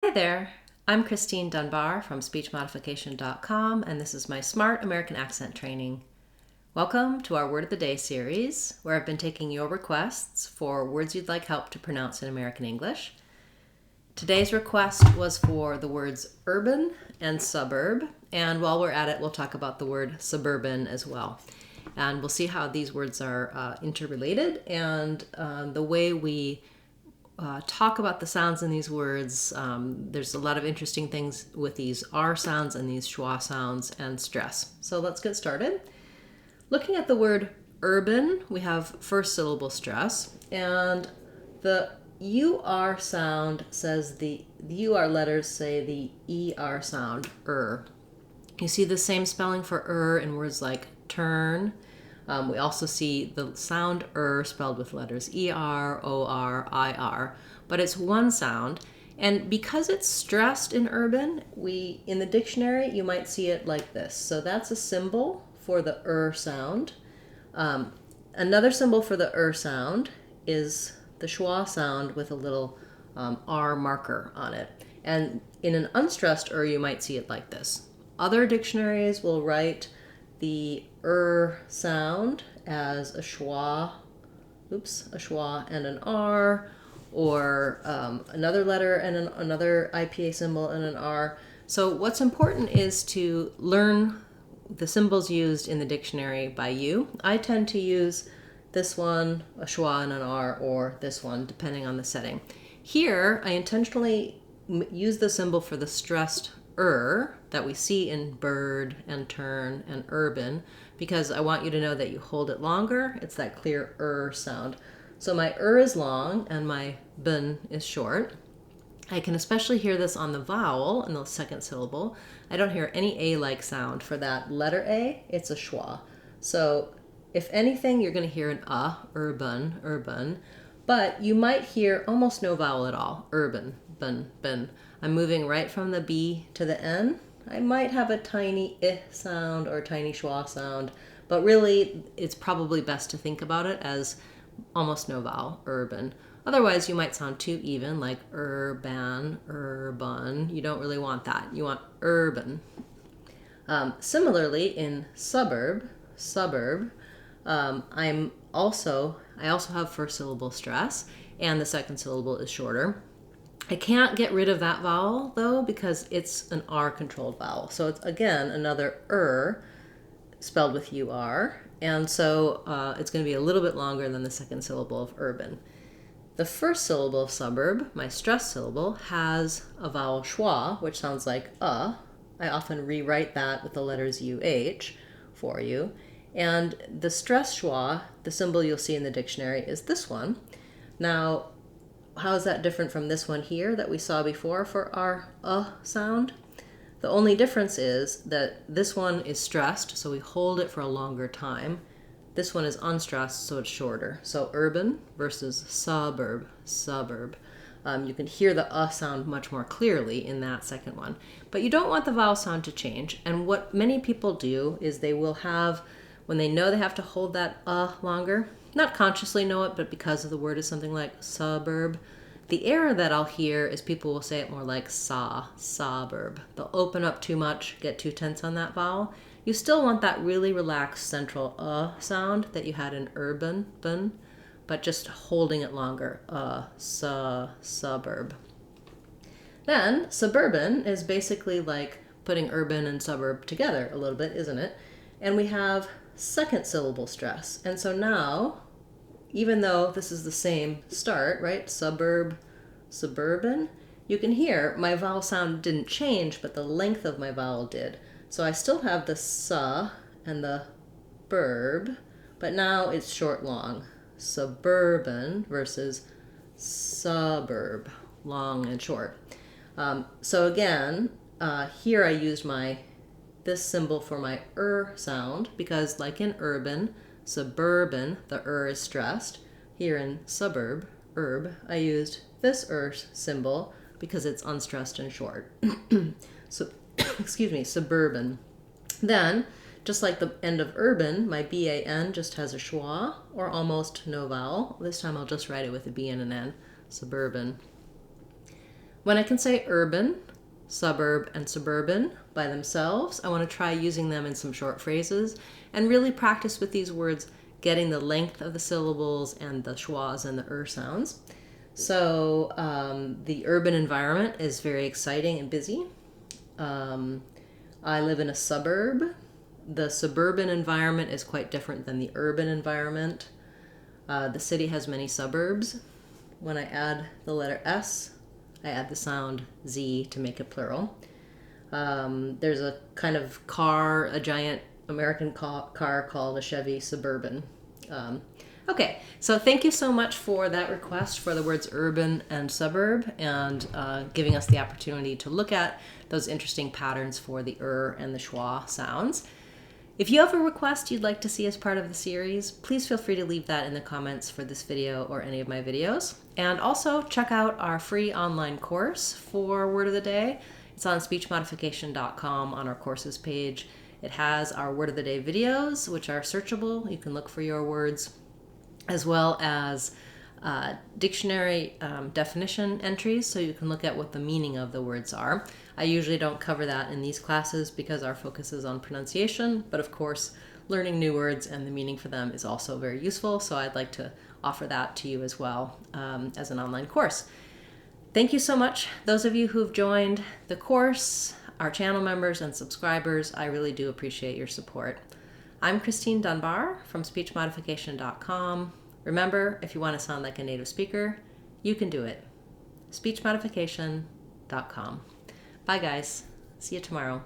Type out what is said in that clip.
Hi there, I'm Christine Dunbar from speechmodification.com, and this is my Smart American Accent training. Welcome to our Word of the Day series, where I've been taking your requests for words you'd like help to pronounce in American English. Today's request was for the words urban and suburb, and while we're at it, we'll talk about the word suburban as well. And we'll see how these words are interrelated and the way we talk about the sounds in these words. There's a lot of interesting things with these R sounds and these schwa sounds and stress. So let's get started. Looking at the word urban, we have first syllable stress, and the UR sound says the UR letters say the ER sound, You see the same spelling for in words like turn. We also see the sound spelled with letters ER, OR, IR, but it's one sound. And because it's stressed in urban, in the dictionary, you might see it like this. So that's a symbol for the sound. Another symbol for the sound is the schwa sound with a little R marker on it. And in an unstressed you might see it like this. Other dictionaries will write the sound as a schwa and an R, or another letter and another IPA symbol and an R. So what's important is to learn the symbols used in the dictionary by you. I tend to use this one, a schwa and an R, or this one, depending on the setting. Here, I intentionally use the symbol for the stressed that we see in bird and turn and urban, because I want you to know that you hold it longer. It's that clear sound. So my is long and my bin is short. I can especially hear this on the vowel in the second syllable. I don't hear any A-like sound for that letter A. It's a schwa. So if anything, you're going to hear an urban, but you might hear almost no vowel at all. Urban, bin. I'm moving right from the B to the N. I might have a tiny sound or a tiny schwa sound, but really it's probably best to think about it as almost no vowel, urban. Otherwise, you might sound too even, like urban. You don't really want that. You want urban. Similarly, in suburb, I also have first syllable stress, and the second syllable is shorter. I can't get rid of that vowel, though, because it's an R-controlled vowel. So it's, again, another spelled with UR, and so it's going to be a little bit longer than the second syllable of urban. The first syllable of suburb, my stress syllable, has a vowel schwa, which sounds like I often rewrite that with the letters UH for you. And the stress schwa, the symbol you'll see in the dictionary, is this one. Now, how is that different from this one here that we saw before for our sound? The only difference is that this one is stressed, so we hold it for a longer time. This one is unstressed, so it's shorter. So urban versus suburb. You can hear the sound much more clearly in that second one. But you don't want the vowel sound to change. And what many people do is they will have, when they know they have to hold that longer, not consciously know it, but because of the word is something like suburb, the error that I'll hear is people will say it more like suburb. They'll open up too much, get too tense on that vowel. You still want that really relaxed central sound that you had in urban, but just holding it longer. Suburb. Then suburban is basically like putting urban and suburb together a little bit, isn't it? And we have second syllable stress. And so now, even though this is the same start, right? Suburb, suburban, you can hear my vowel sound didn't change, but the length of my vowel did. So I still have the su and the burb, but now it's short long. Suburban versus suburb, long and short. So again, here I used this symbol for my sound, because like in urban, suburban, the is stressed. Here in suburb, I used this symbol because it's unstressed and short. So, excuse me, suburban. Then, just like the end of urban, my BAN just has a schwa, or almost no vowel. This time I'll just write it with a B and an N, suburban. When I can say urban, suburb, and suburban by themselves, I want to try using them in some short phrases and really practice with these words, getting the length of the syllables and the schwas and the sounds. So the urban environment is very exciting and busy. I live in a suburb. The suburban environment is quite different than the urban environment. The city has many suburbs. When I add the letter S, I add the sound Z to make it plural. There's a kind of car, a giant American car called a Chevy Suburban. Okay, so thank you so much for that request for the words urban and suburb and giving us the opportunity to look at those interesting patterns for the and the schwa sounds. If you have a request you'd like to see as part of the series, please feel free to leave that in the comments for this video or any of my videos. And also check out our free online course for Word of the Day. It's on speechmodification.com on our courses page. It has our Word of the Day videos, which are searchable. You can look for your words, as well as dictionary definition entries, so you can look at what the meaning of the words are. I usually don't cover that in these classes because our focus is on pronunciation, but of course, learning new words and the meaning for them is also very useful, so I'd like to offer that to you as well as an online course. Thank you so much, those of you who've joined the course, our channel members and subscribers. I really do appreciate your support. I'm Christine Dunbar from speechmodification.com. Remember, if you want to sound like a native speaker, you can do it. speechmodification.com. Bye guys. See you tomorrow.